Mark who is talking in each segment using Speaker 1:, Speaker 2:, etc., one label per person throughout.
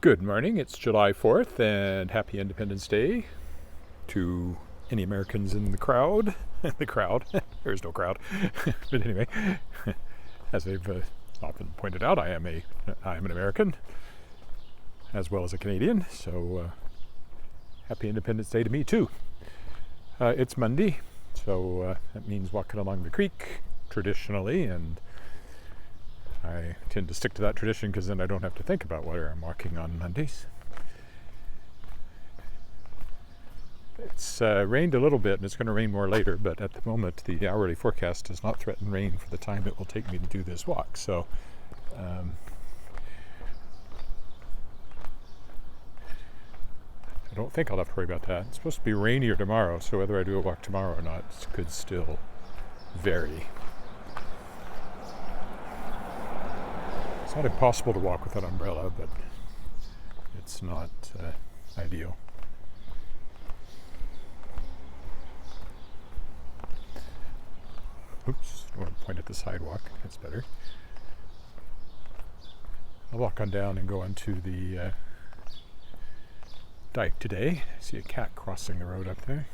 Speaker 1: Good morning, it's July 4th and happy Independence Day to any Americans in the crowd. The crowd, there's no crowd. But anyway, as they've often pointed out, I am an American as well as a Canadian, so happy Independence Day to me too. It's Monday, so that means walking along the creek traditionally, and I tend to stick to that tradition because then I don't have to think about where I'm walking on Mondays. It's rained a little bit, and it's going to rain more later, but at the moment the hourly forecast does not threaten rain for the time it will take me to do this walk. So I don't think I'll have to worry about that. It's supposed to be rainier tomorrow, so whether I do a walk tomorrow or not could still vary. It's not impossible to walk with an umbrella, but it's not ideal. Oops, I want to point at the sidewalk. That's better. I'll walk on down and go onto the dike today. I see a cat crossing the road up there.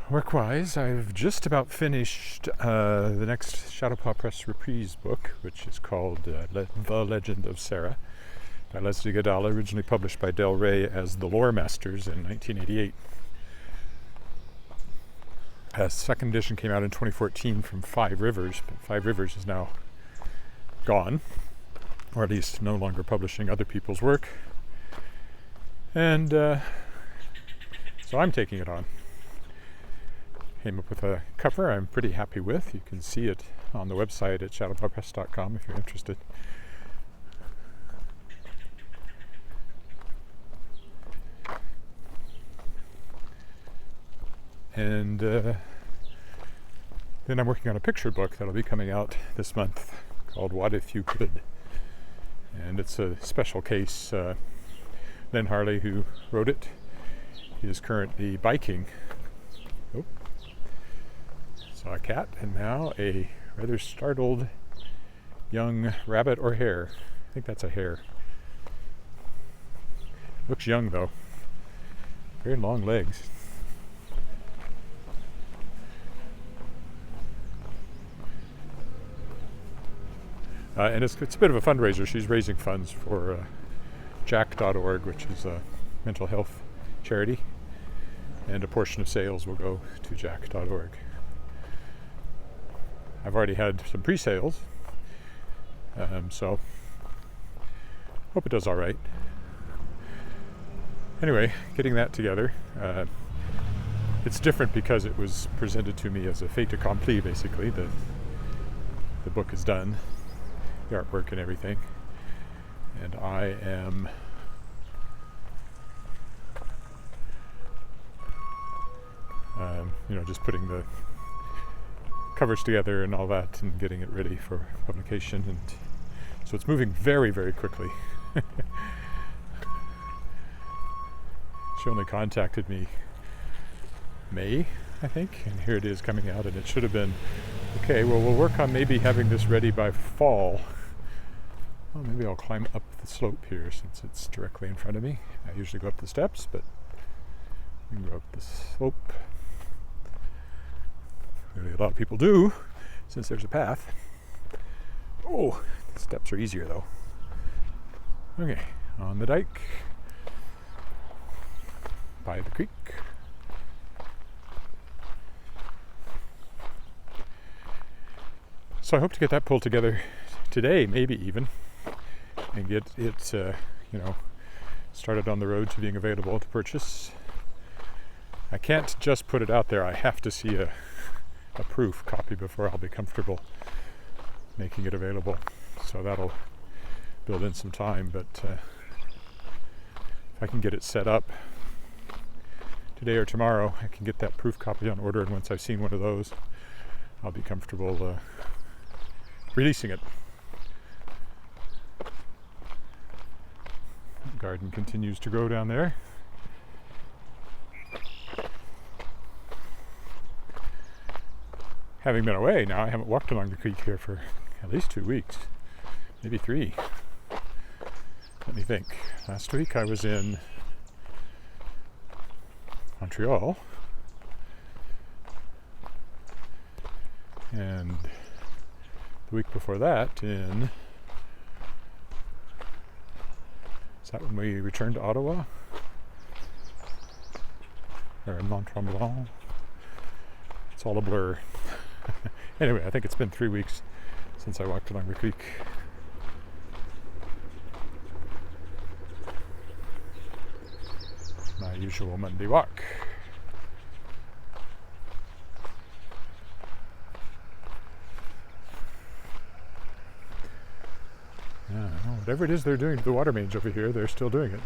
Speaker 1: Work-wise, I've just about finished the next Shadowpaw Press Reprise book, which is called The Legend of Sarah, by Leslie Goodall, originally published by Del Rey as The Lore Masters in 1988. A second edition came out in 2014 from Five Rivers, but Five Rivers is now gone, or at least no longer publishing other people's work. And so I'm taking it on. Came up with a cover I'm pretty happy with. You can see it on the website at shadowpawpress.com if you're interested. And then I'm working on a picture book that'll be coming out this month called What If You Could? And it's a special case. Len Harley, who wrote it, is currently biking. Saw a cat, and now a rather startled young rabbit or hare. I think that's a hare. Looks young though. Very long legs. And it's a bit of a fundraiser. She's raising funds for jack.org, which is a mental health charity, and a portion of sales will go to jack.org. I've already had some pre-sales, so hope it does all right. Anyway, getting that together. It's different because it was presented to me as a fait accompli, basically. The book is done, the artwork and everything, and I am just putting the covers together and all that and getting it ready for publication, and so it's moving very, very quickly. She only contacted me May, I think, and here it is coming out, and it should have been okay. Well, we'll work on maybe having this ready by fall. Well, maybe I'll climb up the slope here since it's directly in front of me. I usually go up the steps, but we can go up the slope. Really, a lot of people do, since there's a path. Oh, the steps are easier though. Okay, on the dike, by the creek. So I hope to get that pulled together today, maybe even, and get it, started on the road to being available to purchase. I can't just put it out there. I have to see a proof copy before I'll be comfortable making it available. So that'll build in some time, but if I can get it set up today or tomorrow, I can get that proof copy on order, and once I've seen one of those, I'll be comfortable releasing it. The garden continues to grow down there. having been away now, I haven't walked along the creek here for at least 2 weeks, maybe 3. Let me think. Last week I was in Montreal, and the week before that is that when we returned to Ottawa? Or Mont-Tremblant? It's all a blur. Anyway, I think it's been 3 weeks since I walked along the creek. My usual Monday walk. Yeah, whatever it is they're doing to the water mains over here, they're still doing it.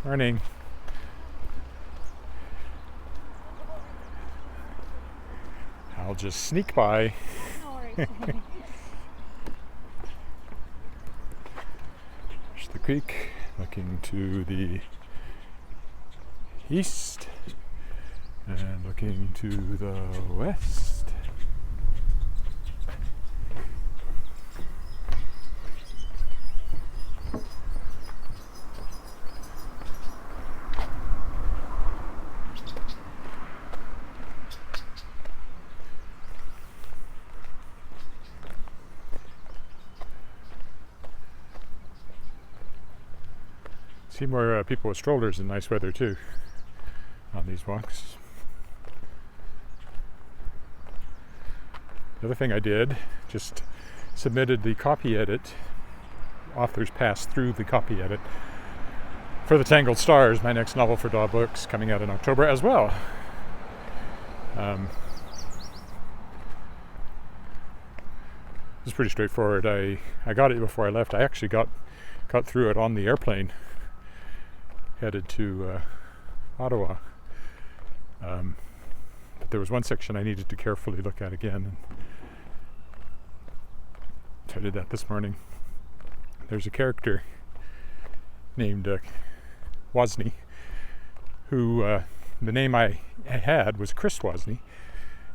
Speaker 1: Morning. I'll just sneak by. There's the creek, looking to the east and looking to the west. See more people with strollers in nice weather too on these walks. The other thing I did, just submitted the copy edit, authors passed through the copy edit for The Tangled Stars, my next novel for Daw Books, coming out in October as well. It's pretty straightforward. I got it before I left. I actually got through it on the airplane headed to Ottawa. But there was one section I needed to carefully look at again. So I did that this morning. There's a character named Wozni, who the name I had was Chris Wozni.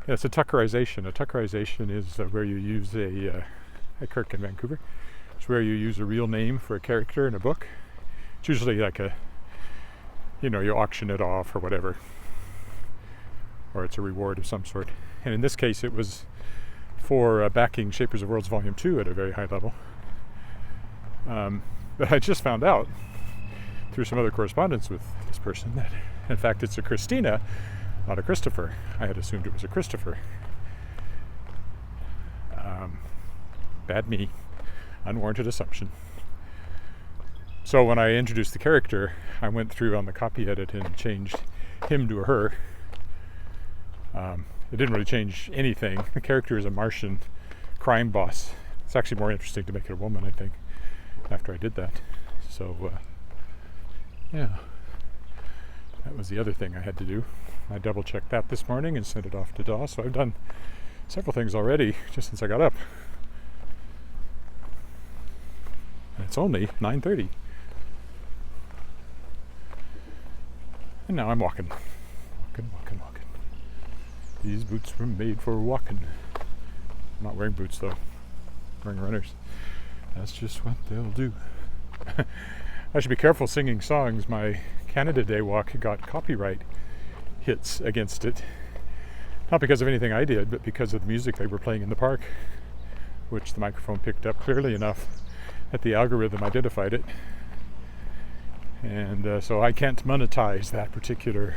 Speaker 1: It's a tuckerization. A tuckerization is where you use at Kirk in Vancouver. It's where you use a real name for a character in a book. It's usually like you auction it off or whatever, or it's a reward of some sort. And in this case, it was for backing Shapers of Worlds Volume 2 at a very high level. But I just found out through some other correspondence with this person that, in fact, it's a Christina, not a Christopher. I had assumed it was a Christopher. Bad me. Unwarranted assumption. So when I introduced the character, I went through on the copy edit and changed him to a her. It didn't really change anything. The character is a Martian crime boss. It's actually more interesting to make it a woman, I think, after I did that. So, yeah. That was the other thing I had to do. I double-checked that this morning and sent it off to Daw. So I've done several things already just since I got up. And it's only 9:30. And now I'm walking. Walking. These boots were made for walking. I'm not wearing boots though. I'm wearing runners. That's just what they'll do. I should be careful singing songs. My Canada Day walk got copyright hits against it. Not because of anything I did, but because of the music they were playing in the park, which the microphone picked up clearly enough that the algorithm identified it. And so I can't monetize that particular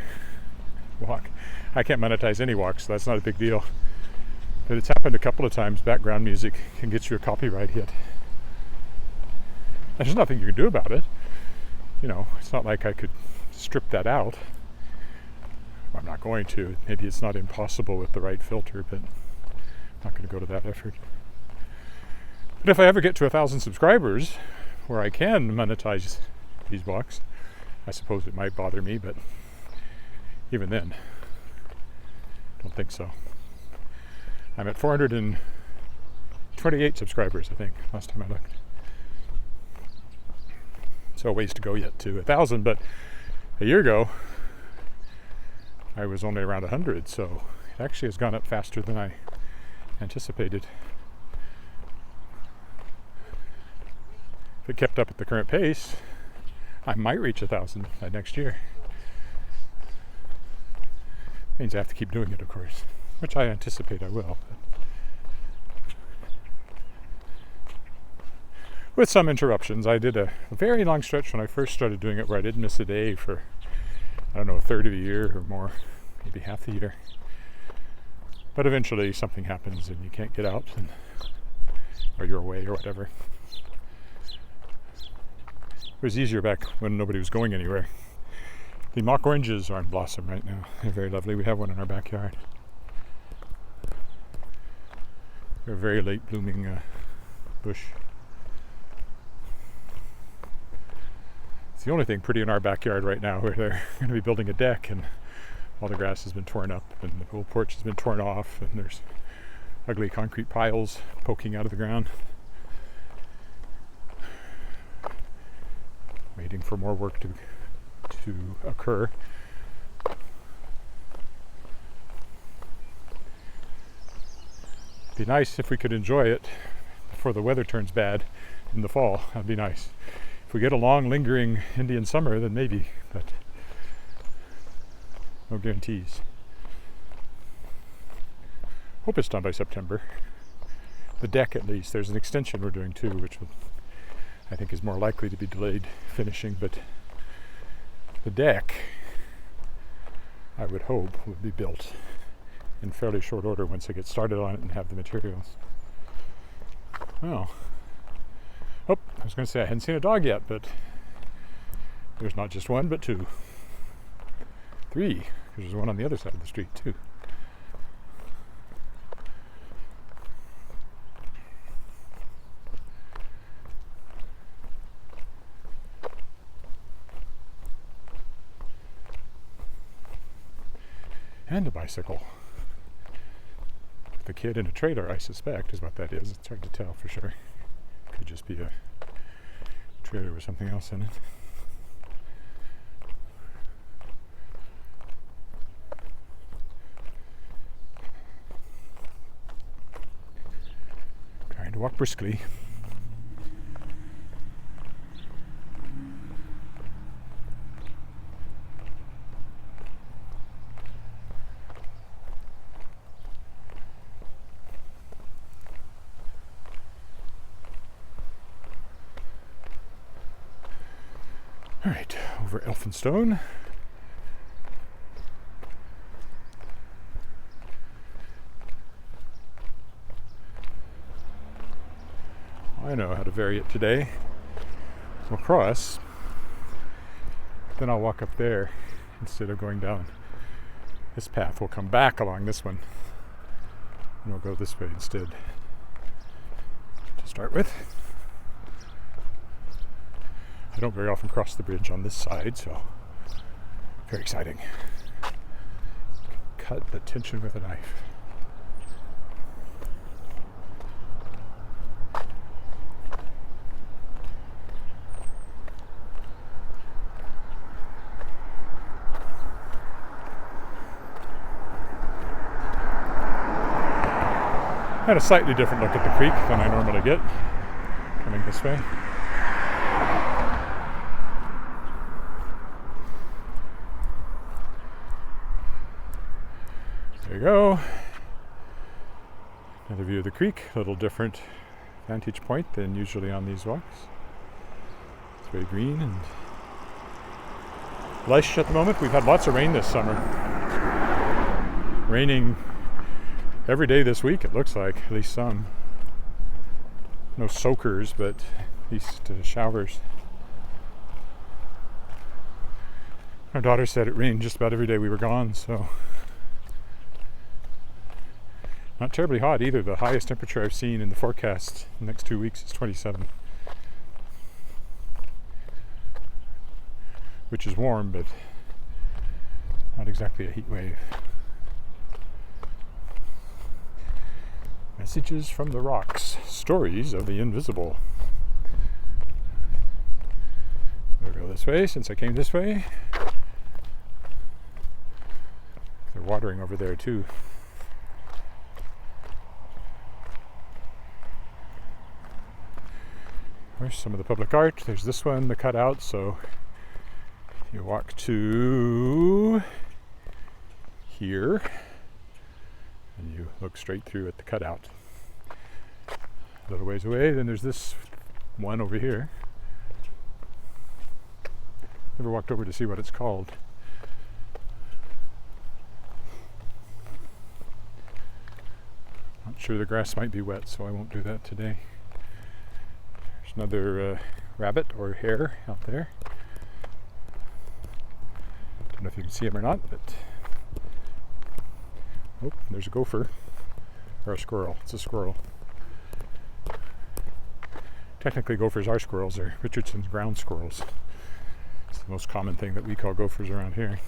Speaker 1: walk. I can't monetize any walk, so that's not a big deal. But it's happened a couple of times. Background music can get you a copyright hit. There's nothing you can do about it. It's not like I could strip that out. I'm not going to. Maybe it's not impossible with the right filter, but I'm not going to go to that effort. But if I ever get to 1,000 subscribers where I can monetize these walks, I suppose it might bother me, but even then, I don't think so. I'm at 28 subscribers, I think, last time I looked. So a ways to go yet to 1,000, but a year ago I was only around 100, so it actually has gone up faster than I anticipated. If it kept up at the current pace, I might reach 1,000 by next year. Means I have to keep doing it, of course, which I anticipate I will. With some interruptions. I did a very long stretch when I first started doing it where I didn't miss a day for, I don't know, a third of a year or more, maybe half the year. But eventually something happens and you can't get out, or you're away or whatever. It was easier back when nobody was going anywhere. The mock oranges are in blossom right now. They're very lovely. We have one in our backyard. They're a very late blooming bush. It's the only thing pretty in our backyard right now, where they're going to be building a deck and all the grass has been torn up and the whole porch has been torn off and there's ugly concrete piles poking out of the ground. Waiting for more work to occur. It'd be nice if we could enjoy it before the weather turns bad in the fall. That'd be nice. If we get a long, lingering Indian summer, then maybe, but no guarantees. Hope it's done by September. The deck, at least. There's an extension we're doing too, which I think is more likely to be delayed finishing, but the deck, I would hope, would be built in fairly short order once I get started on it and have the materials. Well, I was going to say I hadn't seen a dog yet, but there's not just one, but two. 3, because there's one on the other side of the street too. And a bicycle. With a kid in a trailer, I suspect, is what that is. It's hard to tell for sure. Could just be a trailer with something else in it. Trying to walk briskly. All right, over Elphinstone. I know how to vary it today. We'll cross, then I'll walk up there instead of going down this path. We'll come back along this one, and we'll go this way instead to start with. I don't very often cross the bridge on this side, so very exciting. Cut the tension with a knife. Had a slightly different look at the creek than I normally get coming this way. There you go. Another view of the creek, a little different vantage point than usually on these walks. It's very green and lush at the moment. We've had lots of rain this summer. Raining every day this week, it looks like, at least some. No soakers, but at least showers. Our daughter said it rained just about every day we were gone, so not terribly hot either. The highest temperature I've seen in the forecast the next 2 weeks is 27. Which is warm, but not exactly a heat wave. Messages from the Rocks. Stories of the Invisible. So I'll go this way since I came this way. They're watering over there too. There's some of the public art. There's this one, the cutout. So you walk to here and you look straight through at the cutout. A little ways away, then there's this one over here. Never walked over to see what it's called. Not sure, the grass might be wet, so I won't do that today. There's another rabbit or hare out there. Don't know if you can see him or not, but oh, there's a gopher or a squirrel. It's a squirrel. Technically, gophers are squirrels. They're Richardson's ground squirrels. It's the most common thing that we call gophers around here.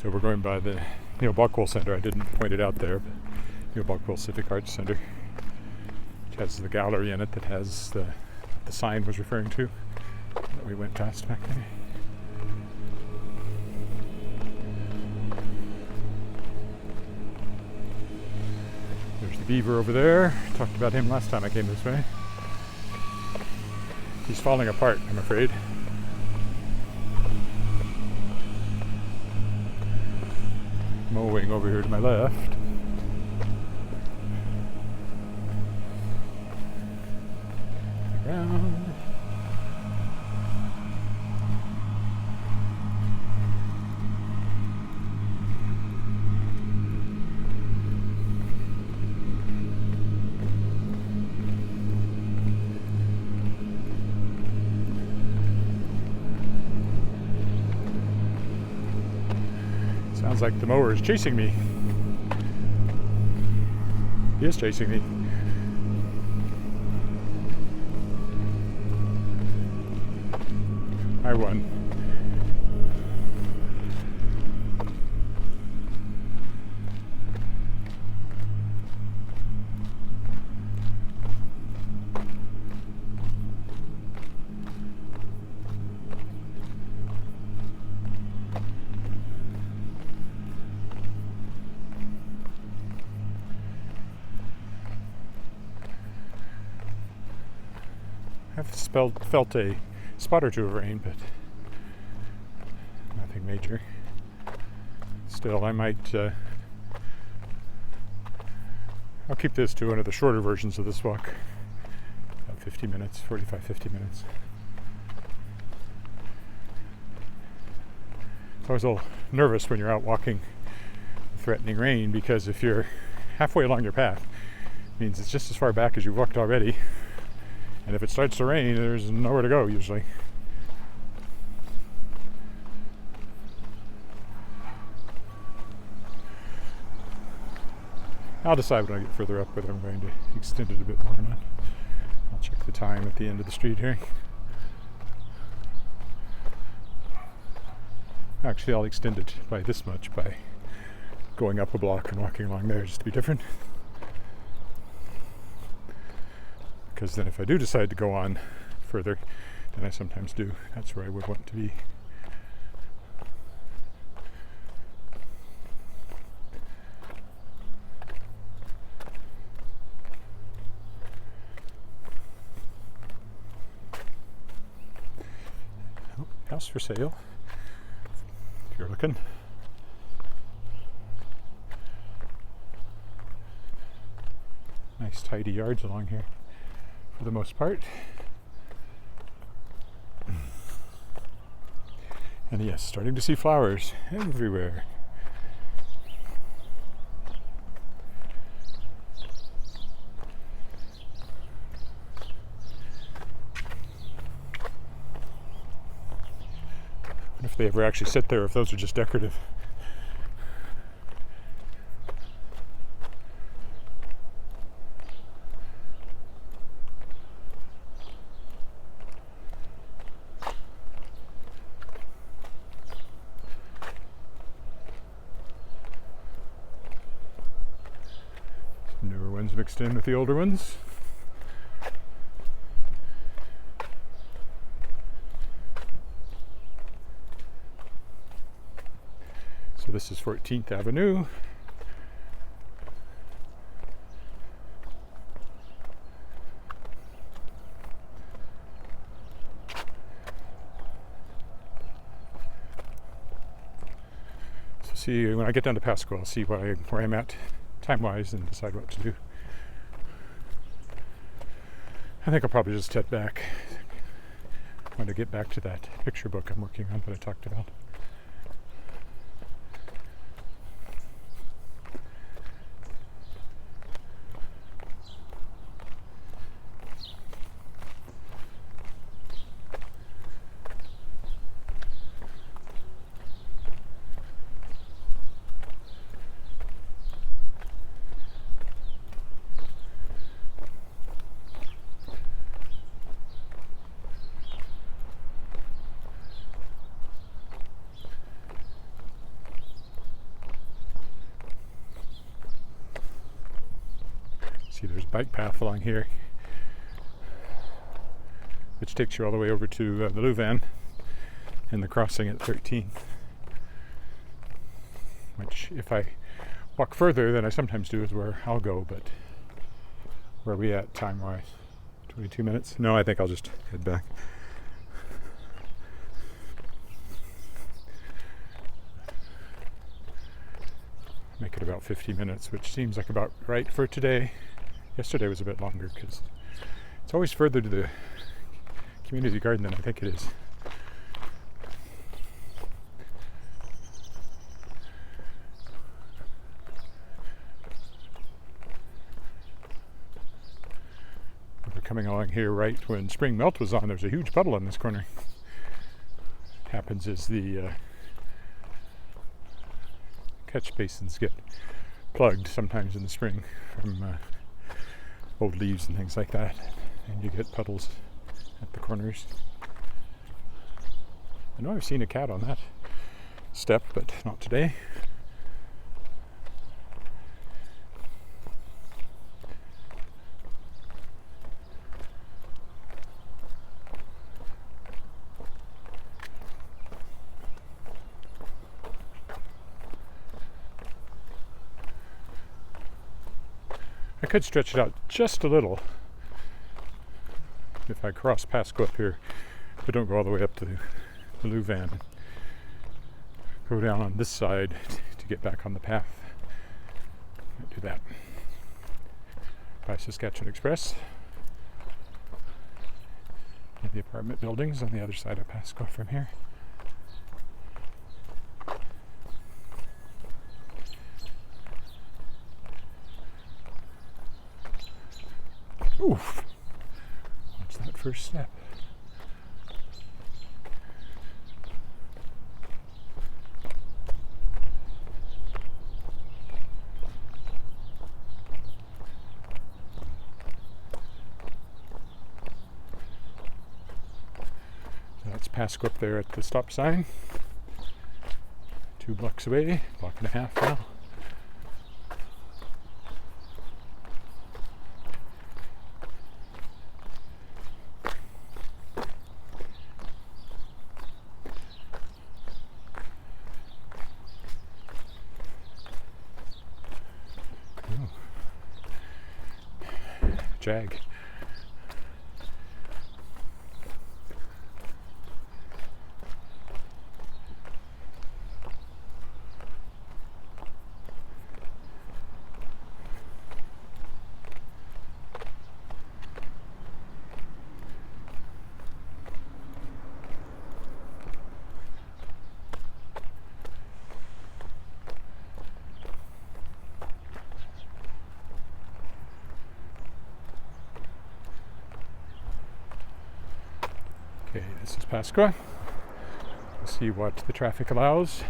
Speaker 1: So we're going by the Neil Bockwell Center. I didn't point it out there, but Neil Bockwell Civic Arts Center, which has the gallery in it that has the sign was referring to that we went past back there. There's the beaver over there. Talked about him last time I came this way. He's falling apart, I'm afraid. Mowing over here to my left. Around. Sounds like the mower is chasing me. He is chasing me. I won. I've felt a spot or two of rain, but nothing major. Still, I might I'll keep this to one of the shorter versions of this walk. About 50 minutes, 45, 50 minutes. It's always a little nervous when you're out walking threatening rain, because if you're halfway along your path, it means it's just as far back as you've walked already. And if it starts to rain, there's nowhere to go usually. I'll decide when I get further up whether I'm going to extend it a bit more or not. I'll check the time at the end of the street here. Actually, I'll extend it by this much by going up a block and walking along there just to be different. Because then if I do decide to go on further, and I sometimes do, that's where I would want to be. Oh, house for sale, if you're looking. Nice tidy yards along here, for the most part. And yes, starting to see flowers everywhere. If they ever actually sit there, if those are just decorative. Some newer ones mixed in with the older ones. So this is 14th Avenue. So see, when I get down to Pasco, I'll see where I'm at time-wise and decide what to do. I think I'll probably just head back when I get back to that picture book I'm working on that I talked about. See, there's a bike path along here, which takes you all the way over to the Louvain and the crossing at 13. Which, if I walk further than I sometimes do, is where I'll go. But where are we at time-wise? 22 minutes? No, I think I'll just head back. Make it about 50 minutes, which seems like about right for today. Yesterday was a bit longer because it's always further to the community garden than I think it is. We're coming along here right when spring melt was on. There's a huge puddle on this corner. What happens is the catch basins get plugged sometimes in the spring from old leaves and things like that, and you get puddles at the corners. I know I've seen a cat on that step, but not today. I could stretch it out just a little if I cross Pasco up here, but don't go all the way up to the Louvain. Go down on this side to get back on the path. I'll do that. By Saskatchewan Express and the apartment buildings on the other side of Pasco from here. Oof! What's that first step? So that's Pasco up there at the stop sign. 2 blocks away, block and a half now. Jag. Okay, this is Pasco. This see what the traffic allows.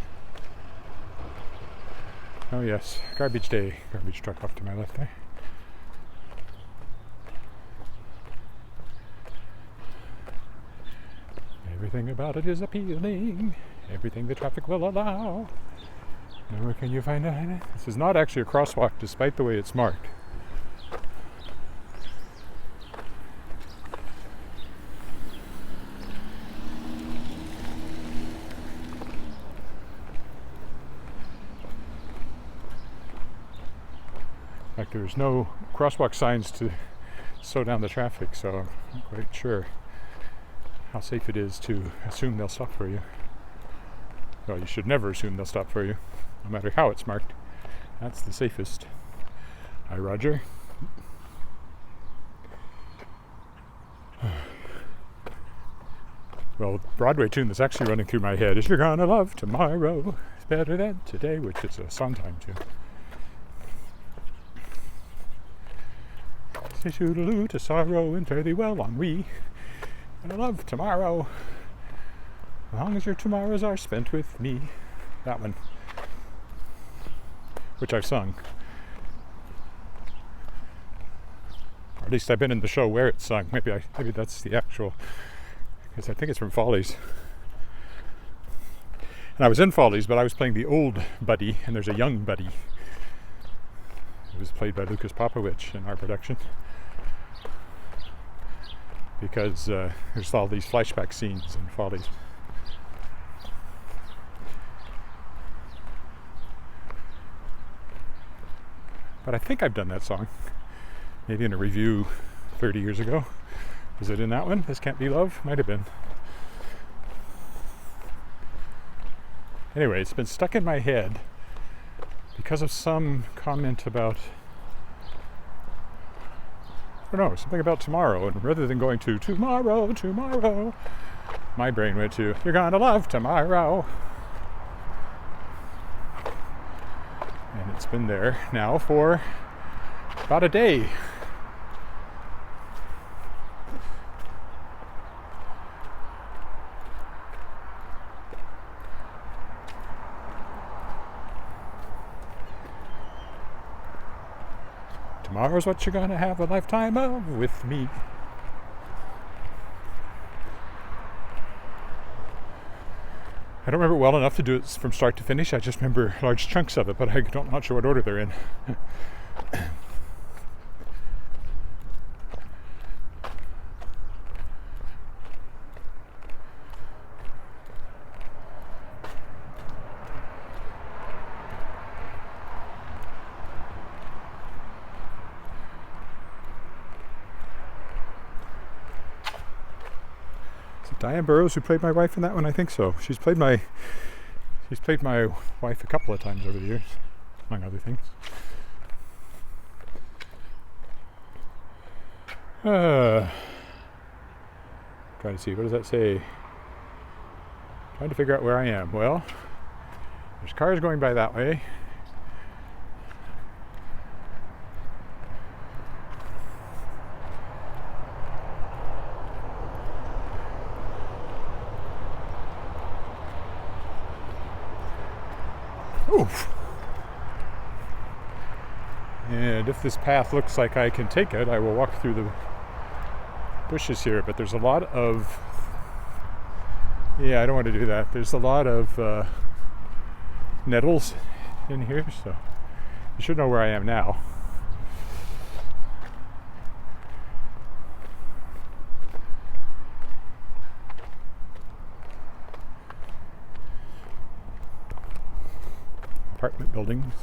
Speaker 1: Oh yes, garbage day. Garbage truck off to my left there. Everything about it is appealing. Everything the traffic will allow. Nowhere can you find it. This is not actually a crosswalk despite the way it's marked. In fact, there's no crosswalk signs to slow down the traffic, so I'm not quite sure how safe it is to assume they'll stop for you. Well, you should never assume they'll stop for you, no matter how it's marked. That's the safest. Hi, Roger. Well, Broadway tune that's actually running through my head is "You're Gonna Love Tomorrow It's Better Than Today," which is a Sondheim tune. Say toodaloo to sorrow and fare thee well, ennui. And I love tomorrow, as long as your tomorrows are spent with me. That one, which I've sung. Or at least I've been in the show where it's sung. Maybe that's the actual, because I think it's from Follies. And I was in Follies, but I was playing the old Buddy, and there's a young Buddy. It was played by Lucas Popovich in our production. Because there's all these flashback scenes in Follies. But I think I've done that song. Maybe in a review 30 years ago. Was it in that one? This Can't Be Love? Might have been. Anyway, it's been stuck in my head because of some comment about, I don't know, something about tomorrow. And rather than going to tomorrow, my brain went to, "You're gonna love tomorrow." And it's been there now for about a day. Tomorrow's what you're gonna have a lifetime of with me. I don't remember it well enough to do it from start to finish. I just remember large chunks of it, but I'm not sure what order they're in. Diane Burrows, who played my wife in that one, I think so. She's played my wife a couple of times over the years, among other things. Trying to see, what does that say? Trying to figure out where I am. Well, there's cars going by that way. Oof. And if this path looks like I can take it, I will walk through the bushes here, but there's a lot of, I don't want to do that. There's a lot of nettles in here, so you should know where I am now. Apartment buildings.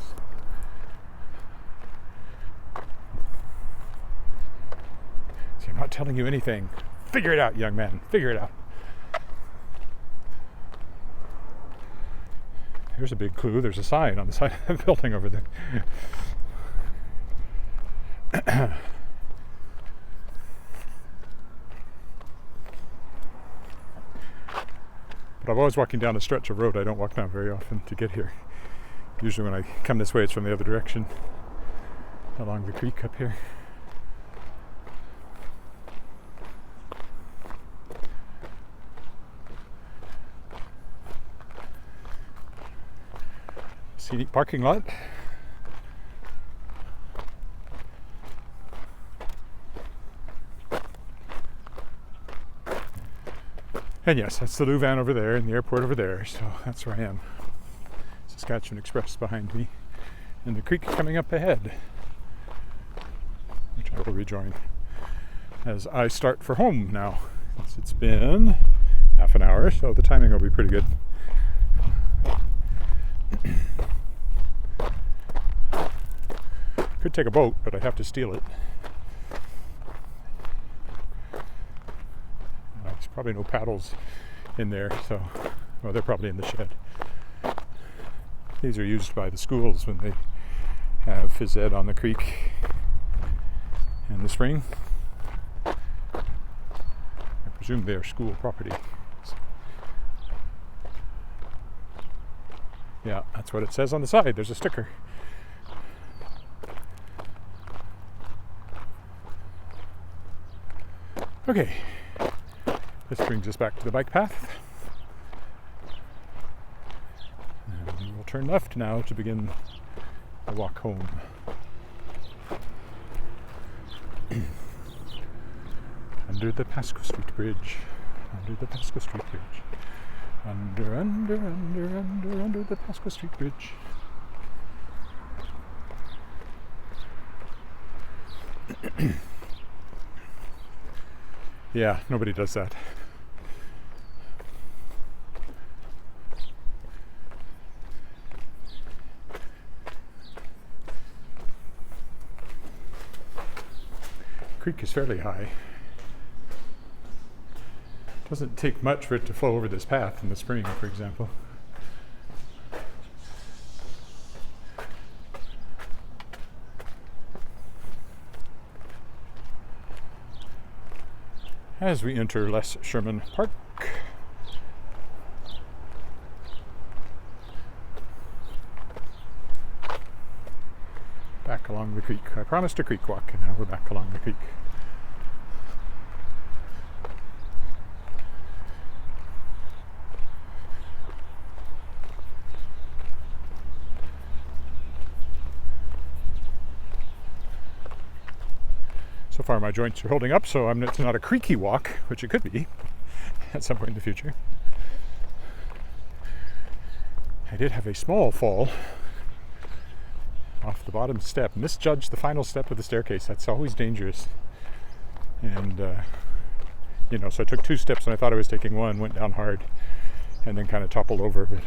Speaker 1: See, I'm not telling you anything. Figure it out, young man. Figure it out. Here's a big clue. There's a sign on the side of the building over there. But I'm always walking down a stretch of road I don't walk down very often to get here. Usually when I come this way, it's from the other direction, along the creek up here. scenic parking lot. And yes, that's the Louvain over there and the airport over there, so that's where I am. Saskatchewan Express behind me, and the creek coming up ahead, which I will rejoin as I start for home now. It's been half an hour, so the timing will be pretty good. Could take a boat, but I'd have to steal it. There's probably no paddles in there, so, well, they're probably in the shed. These are used by the schools when they have phys ed on the creek in the spring. I presume they're school property. Yeah, that's what it says on the side. There's a sticker. Okay, this brings us back to the bike path. And we will turn left now to begin the walk home. Under the Pasco Street Bridge. Under the Pasco Street Bridge. Under the Pasco Street Bridge. Yeah, nobody does that. Creek is fairly high. Doesn't take much for it to flow over this path in the spring, for example. As we enter Les Sherman Park. Back along the creek. I promised a creek walk, and now we're back along the creek. So far my joints are holding up, so it's not a creaky walk, which it could be at some point in the future. I did have a small fall off the bottom step, misjudged the final step of the staircase. That's always dangerous. And, so I took 2 steps and I thought I was taking 1, went down hard, and then kind of toppled over. But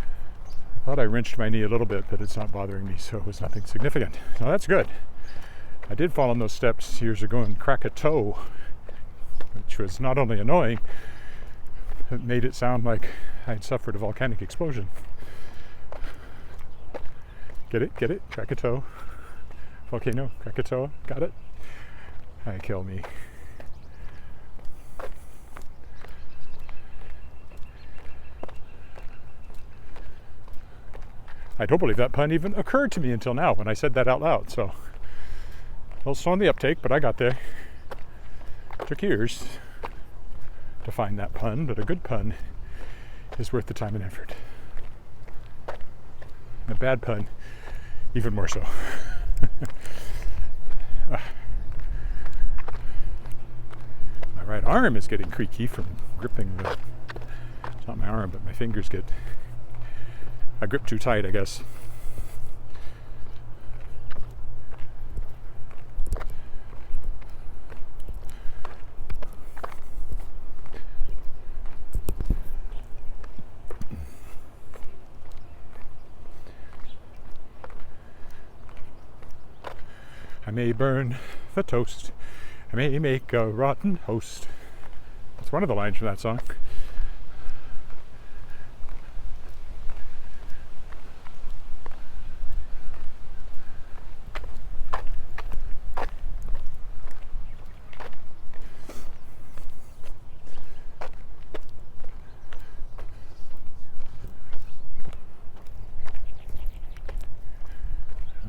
Speaker 1: I thought I wrenched my knee a little bit, but it's not bothering me, so it was nothing significant. So that's good. I did fall on those steps years ago and crack a toe, which was not only annoying, it made it sound like I'd suffered a volcanic explosion. Get it? Get it? Crack a toe. Volcano, Krakatoa. Got it? Kill me. I don't believe that pun even occurred to me until now when I said that out loud, so... A little slow on the uptake, but I got there. Took years to find that pun, but a good pun is worth the time and effort. And a bad pun, even more so. My right arm is getting creaky from gripping the... It's not my arm, but my fingers get... I grip too tight, I guess. I may burn the toast. I may make a rotten host. That's one of the lines from that song.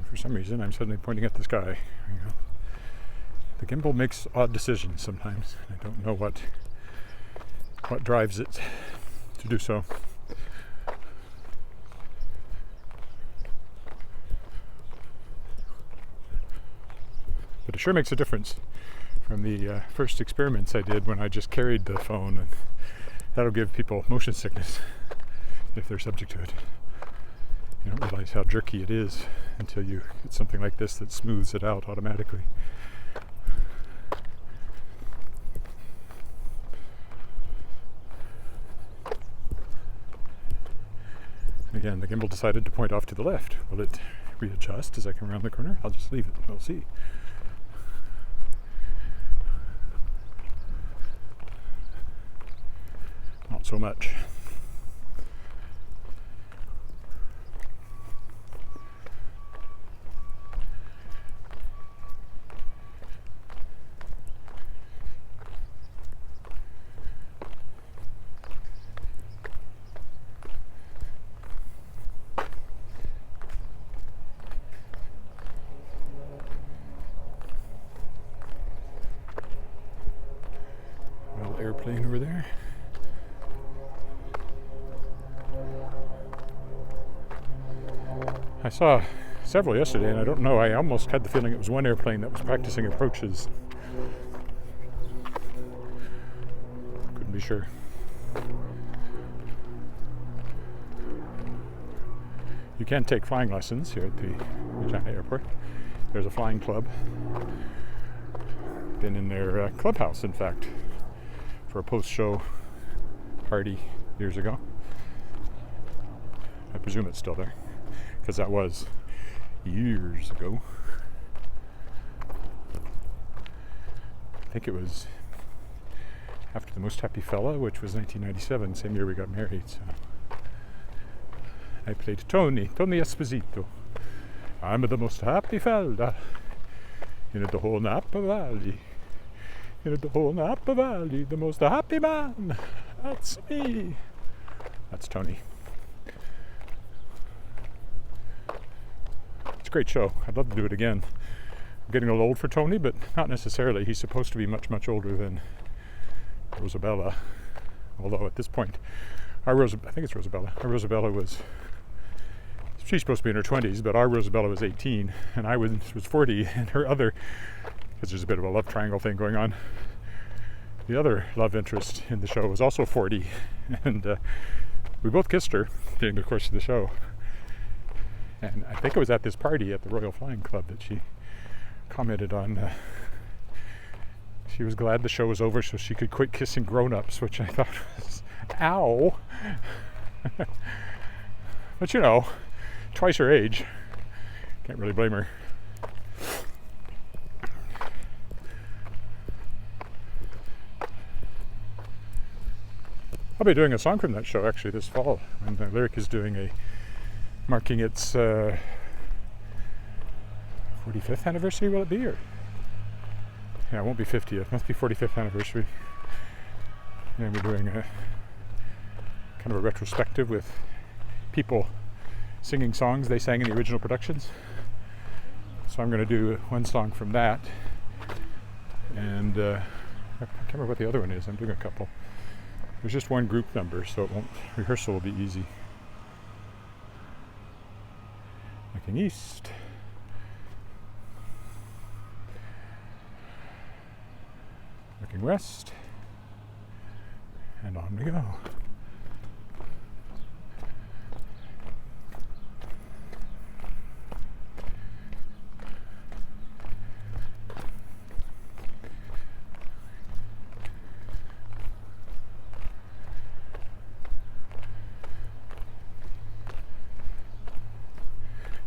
Speaker 1: For some reason, I'm suddenly pointing at the sky. The gimbal makes odd decisions sometimes. I don't know what drives it to do so. it sure makes a difference from the first experiments I did when I just carried the phone, and that'll give people motion sickness if they're subject to it. You don't realize how jerky it is until you get something like this that smooths it out automatically. Again, the gimbal decided to point off to the left. Will it readjust as I come around the corner? I'll just leave it. We'll see. Not so much. Airplane over there. I saw several yesterday, and I don't know, I almost had the feeling it was one airplane that was practicing approaches. Couldn't be sure. You can take flying lessons here at the Regina Airport. There's a flying club. Been in their clubhouse, in fact, for a post-show party years ago. I presume it's still there, because that was years ago. I think it was after The Most Happy Fella, which was 1997, same year we got married. So I played Tony Esposito. I'm the most happy fella in the whole Napa Valley. In the whole Napa Valley, the most happy man. That's me. That's Tony. It's a great show. I'd love to do it again. I'm getting a little old for Tony, but not necessarily. He's supposed to be much, much older than Rosabella. Although at this point, I think it's Rosabella. Our Rosabella she's supposed to be in her 20s, but our Rosabella was 18, and I was 40, and her other, because there's a bit of a love triangle thing going on, the other love interest in the show was also 40, and we both kissed her during the course of the show. And I think it was at this party at the Royal Flying Club that she commented on she was glad the show was over so she could quit kissing grown-ups, which I thought was, ow. But you know, twice her age, can't really blame her. I'll be doing a song from that show actually this fall, when the Lyric is doing marking its 45th anniversary, will it be? Or yeah, it won't be 50th, it must be 45th anniversary. And we're doing a kind of a retrospective with people singing songs they sang in the original productions. So I'm going to do one song from that, and I can't remember what the other one is. I'm doing a couple. There's just one group number, so rehearsal will be easy. Looking east. Looking west. And on we go.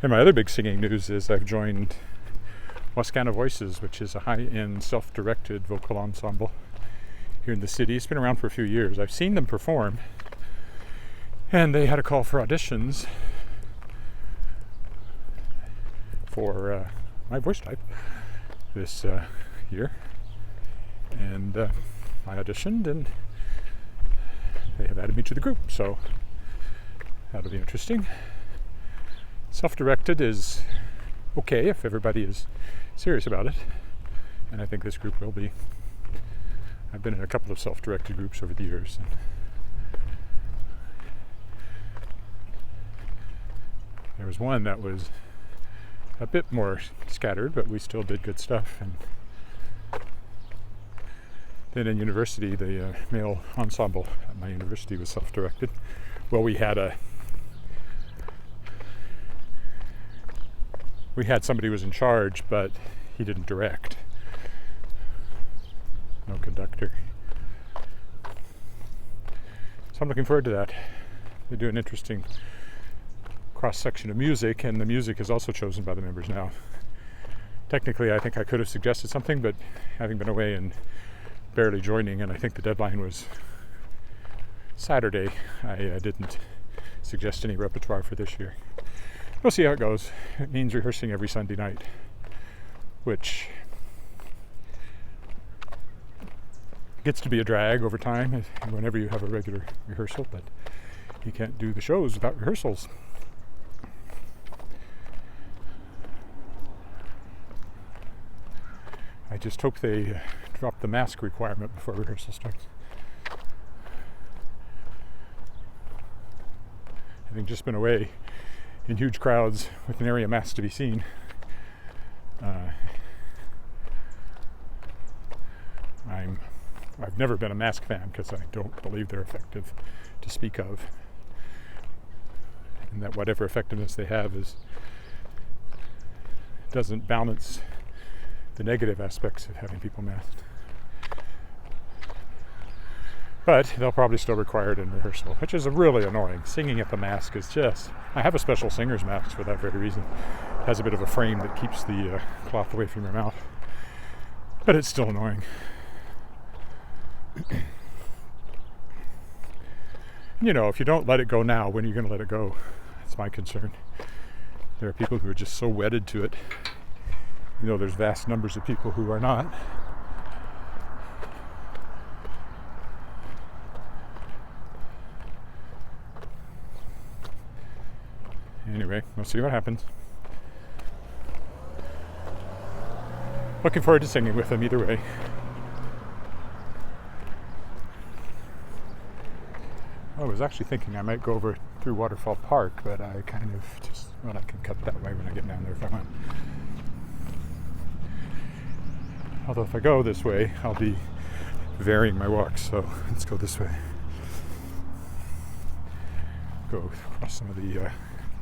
Speaker 1: And my other big singing news is I've joined Wascana Voices, which is a high-end self-directed vocal ensemble here in the city. It's been around for a few years. I've seen them perform, and they had a call for auditions for my voice type this year, and I auditioned, and they have added me to the group, so that'll be interesting. Self-directed is okay if everybody is serious about it, and I think this group will be. I've been in a couple of self-directed groups over the years, and there was one that a bit more scattered, but we still did good stuff. And then in university, the male ensemble at my university was self-directed. Well, we had somebody who was in charge, but he didn't direct. No conductor. So I'm looking forward to that. They do an interesting cross-section of music, and the music is also chosen by the members now. Technically, I think I could have suggested something, but having been away and barely joining, and I think the deadline was Saturday, I didn't suggest any repertoire for this year. We'll see how it goes. It means rehearsing every Sunday night, which gets to be a drag over time whenever you have a regular rehearsal, but you can't do the shows without rehearsals. I just hope they drop the mask requirement before rehearsal starts. Having just been away in huge crowds with an area mask to be seen, I've never been a mask fan because I don't believe they're effective to speak of, and that whatever effectiveness they have doesn't balance the negative aspects of having people masked. But they'll probably still require it in rehearsal, which is really annoying. Singing at the mask is just... I have a special singer's mask for that very reason. It has a bit of a frame that keeps the cloth away from your mouth. But it's still annoying. You know, if you don't let it go now, when are you going to let it go? That's my concern. There are people who are just so wedded to it. You know, there's vast numbers of people who are not. Anyway, we'll see what happens. Looking forward to singing with them either way. I was actually thinking I might go over through Waterfall Park, but I kind of just... Well, I can cut that way when I get down there if I want. Although if I go this way, I'll be varying my walks, so let's go this way. Go across some of the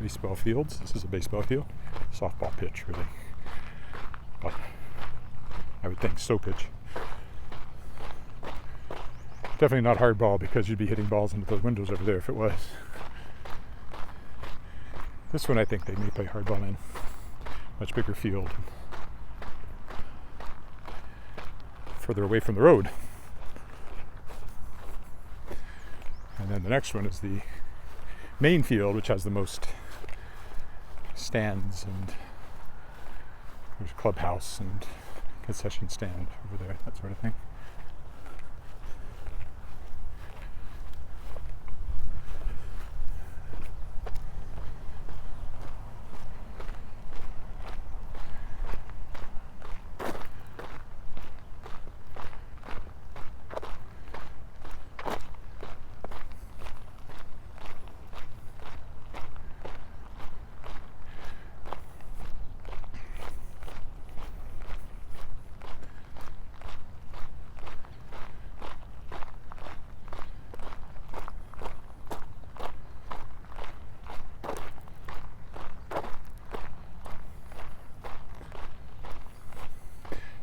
Speaker 1: baseball fields. This is a baseball field. Softball pitch, really. But I would think so pitch. Definitely not hard ball, because you'd be hitting balls into those windows over there if it was. This one I think they may play hard ball in. Much bigger field. Further away from the road. And then the next one is the main field, which has the most stands, and there's a clubhouse and concession stand over there, that sort of thing.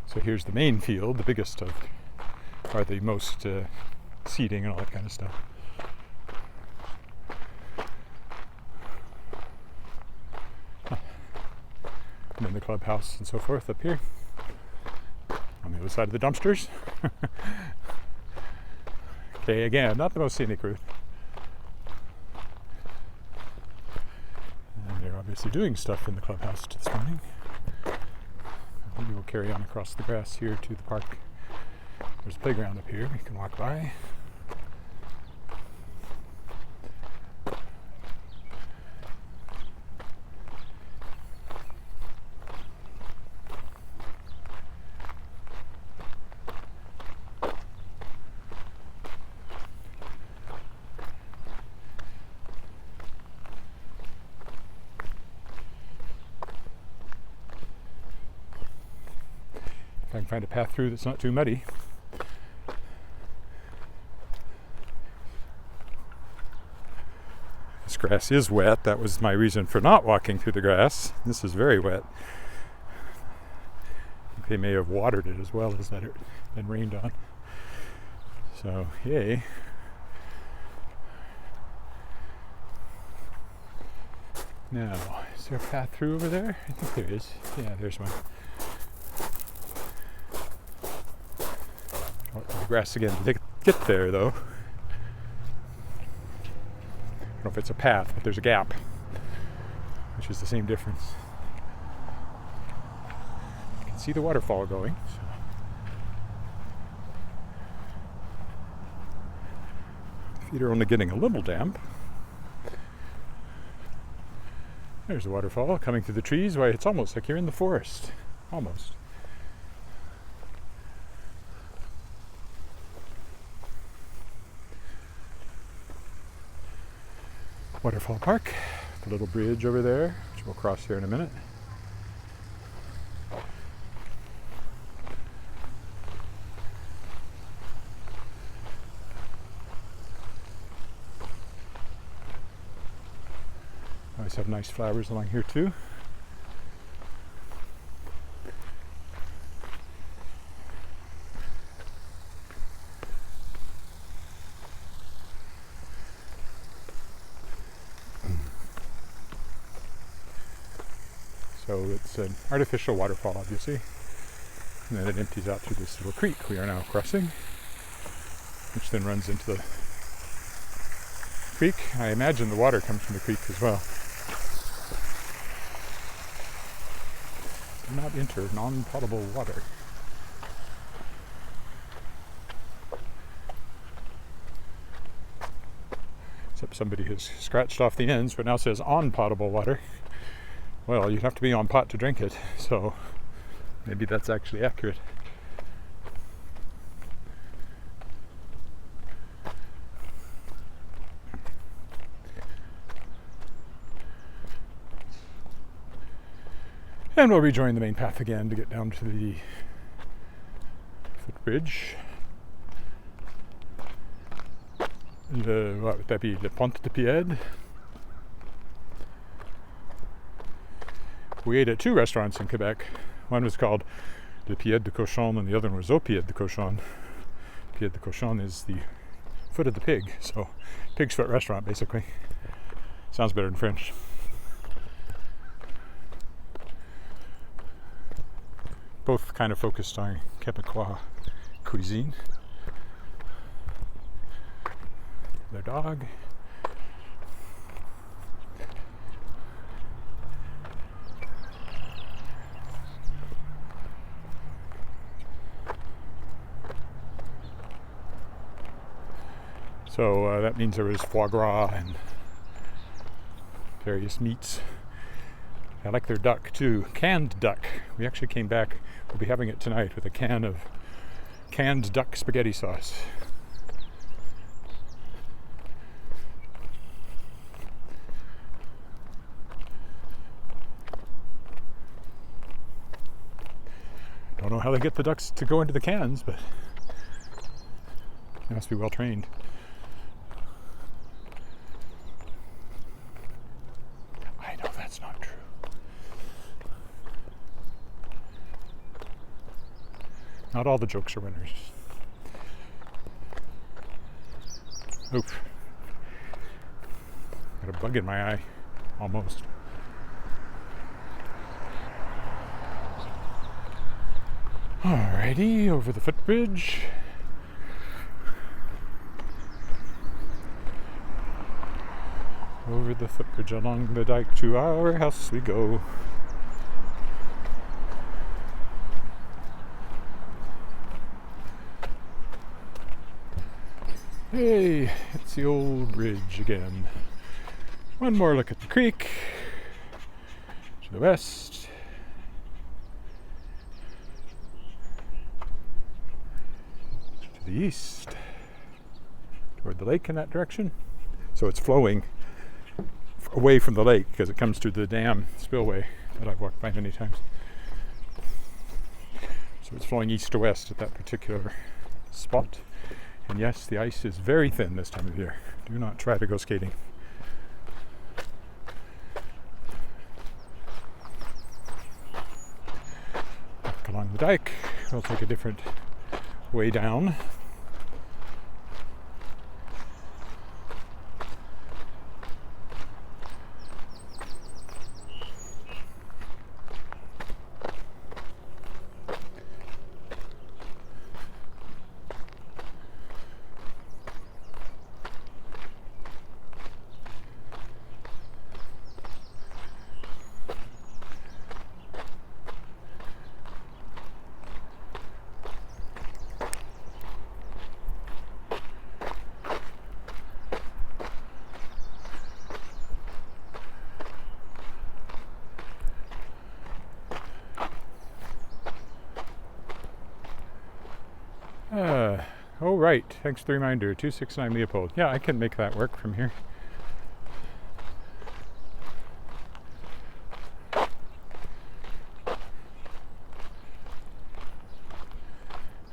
Speaker 1: So here's the main field, the biggest of, or the most seating and all that kind of stuff. And then the clubhouse and so forth up here. On the other side of the dumpsters. Okay, again, not the most scenic route. And they're obviously doing stuff in the clubhouse this morning. We will carry on across the grass here to the park. There's a playground up here you can walk by. I can find a path through that's not too muddy. This grass is wet. That was my reason for not walking through the grass. This is very wet. I think they may have watered it as well as that it had been rained on. So, yay. Now, is there a path through over there? I think there is. Yeah, there's one. The grass again to get there, though. I don't know if it's a path, but there's a gap, which is the same difference. You can see the waterfall going. So. The feet are only getting a little damp. There's the waterfall coming through the trees. Why, it's almost like you're in the forest. Almost. Waterfall Park. The little bridge over there, which we'll cross here in a minute. Always have nice flowers along here too. So it's an artificial waterfall, obviously, and then it empties out through this little creek we are now crossing, which then runs into the creek. I imagine the water comes from the creek as well. Do not enter non-potable water. Except somebody has scratched off the ends, but now says on potable water. Well, you'd have to be on pot to drink it, so maybe that's actually accurate. And we'll rejoin the main path again to get down to the footbridge. What would that be? Le Pont de Pied. We ate at two restaurants in Quebec. One was called Le Pied de Cochon and the other one was Au Pied de Cochon. Pied de Cochon is the foot of the pig, so pig's foot restaurant basically. Sounds better in French. Both kind of focused on Quebecois cuisine. Their dog. So that means there was foie gras and various meats. I like their duck too, canned duck. We actually came back, we'll be having it tonight with a can of canned duck spaghetti sauce. Don't know how they get the ducks to go into the cans, but they must be well trained. I know that's not true. Not all the jokes are winners. Oof. Got a bug in my eye, almost. Alrighty, over the footbridge. Over the footbridge along the dike to our house we go. Hey, it's the old bridge again. One more look at the creek. To the west. To the east. Toward the lake in that direction. So it's flowing away from the lake because it comes through the dam spillway that I've walked by many times. So it's flowing east to west at that particular spot. And yes, the ice is very thin this time of year. Do not try to go skating. Back along the dike, we'll take a different way down. Oh right, thanks for the reminder, 269 Leopold. Yeah, I can make that work from here.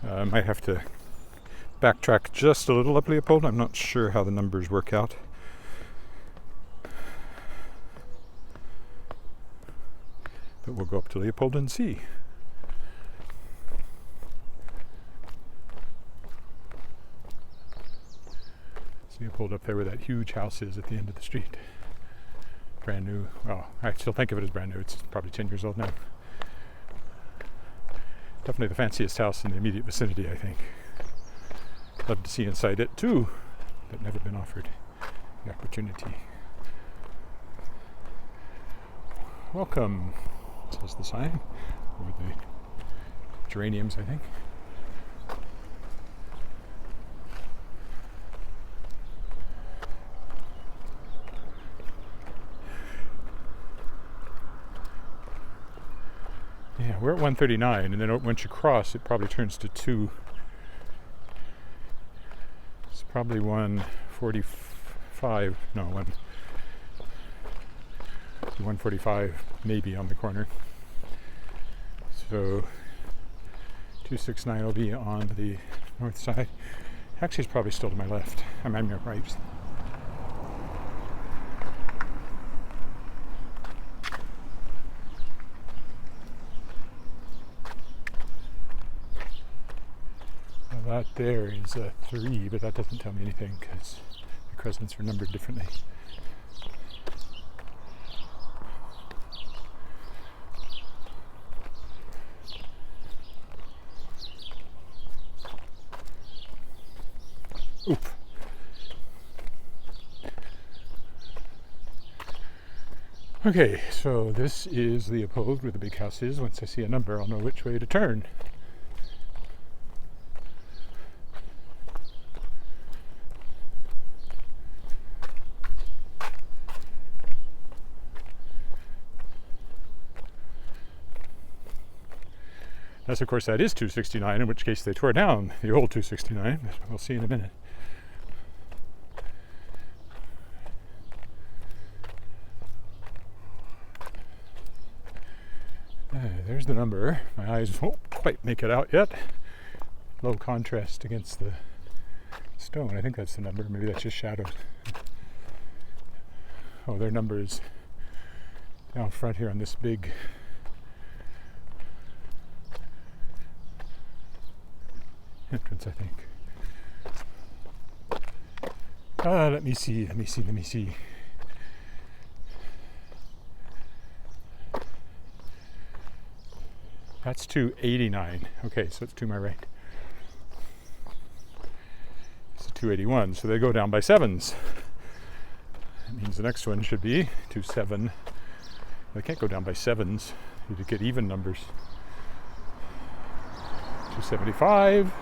Speaker 1: I might have to backtrack just a little up Leopold. I'm not sure how the numbers work out. But we'll go up to Leopold and see. Leopold up there where that huge house is at the end of the street. Brand new. Well, I still think of it as brand new. It's probably 10 years old now. Definitely the fanciest house in the immediate vicinity, I think. Love to see inside it too, but never been offered the opportunity. Welcome, says the sign, over the geraniums, I think. Yeah, we're at 139, and then once you cross, it probably turns to 2. It's probably 145, no, 145 maybe on the corner. So 269 will be on the north side. Actually, it's probably still to my left. I'm on your right. That there is a 3, but that doesn't tell me anything because the crescents are numbered differently. Oop. Okay, so this is Leopold where the big house is. Once I see a number, I'll know which way to turn. Yes, of course, that is 269, in which case they tore down the old 269, but we'll see in a minute. There's the number. My eyes won't quite make it out yet. Low contrast against the stone. I think that's the number. Maybe that's just shadows. Oh, their number is down front here on this big entrance, I think. Let me see. That's 289. Okay, so it's to my right. It's 281, so they go down by 7s. That means the next one should be 27. They can't go down by 7s. You get even numbers. 275.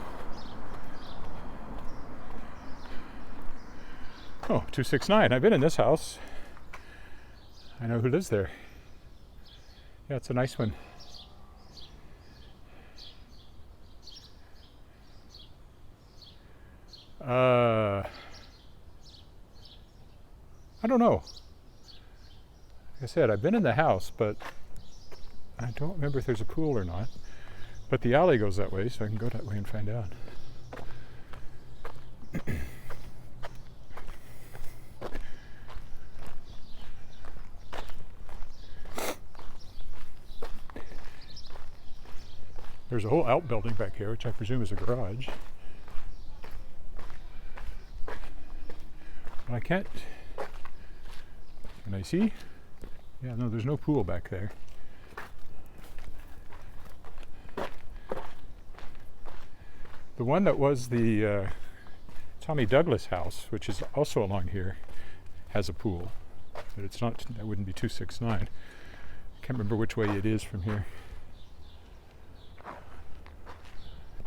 Speaker 1: Oh, 269. I've been in this house. I know who lives there. Yeah, it's a nice one. I don't know. Like I said, I've been in the house, but I don't remember if there's a pool or not. But the alley goes that way, so I can go that way and find out. There's a whole outbuilding back here, which I presume is a garage. But I can't... Can I see? Yeah, no, there's no pool back there. The one that was the Tommy Douglas house, which is also along here, has a pool. But it's not, that wouldn't be 269. I can't remember which way it is from here.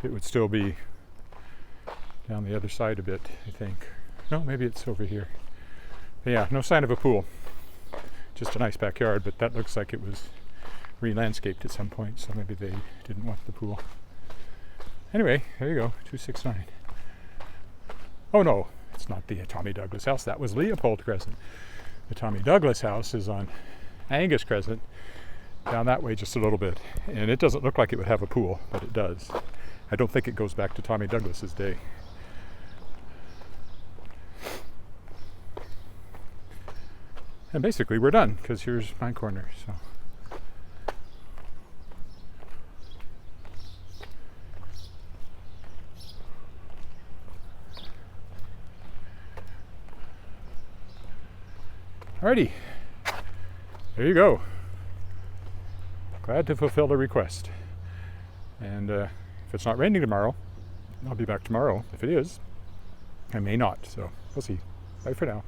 Speaker 1: It would still be down the other side a bit, I think. No, maybe it's over here. But yeah, no sign of a pool. Just a nice backyard, but that looks like it was re-landscaped at some point, so maybe they didn't want the pool. Anyway, there you go, 269. Oh no, it's not the Tommy Douglas house. That was Leopold Crescent. The Tommy Douglas house is on Angus Crescent, down that way just a little bit. And it doesn't look like it would have a pool, but it does. I don't think it goes back to Tommy Douglas's day. And basically we're done, because here's my corner. So. Alrighty, there you go. Glad to fulfill the request. And if it's not raining tomorrow, I'll be back tomorrow. If it is, I may not. So we'll see. Bye for now.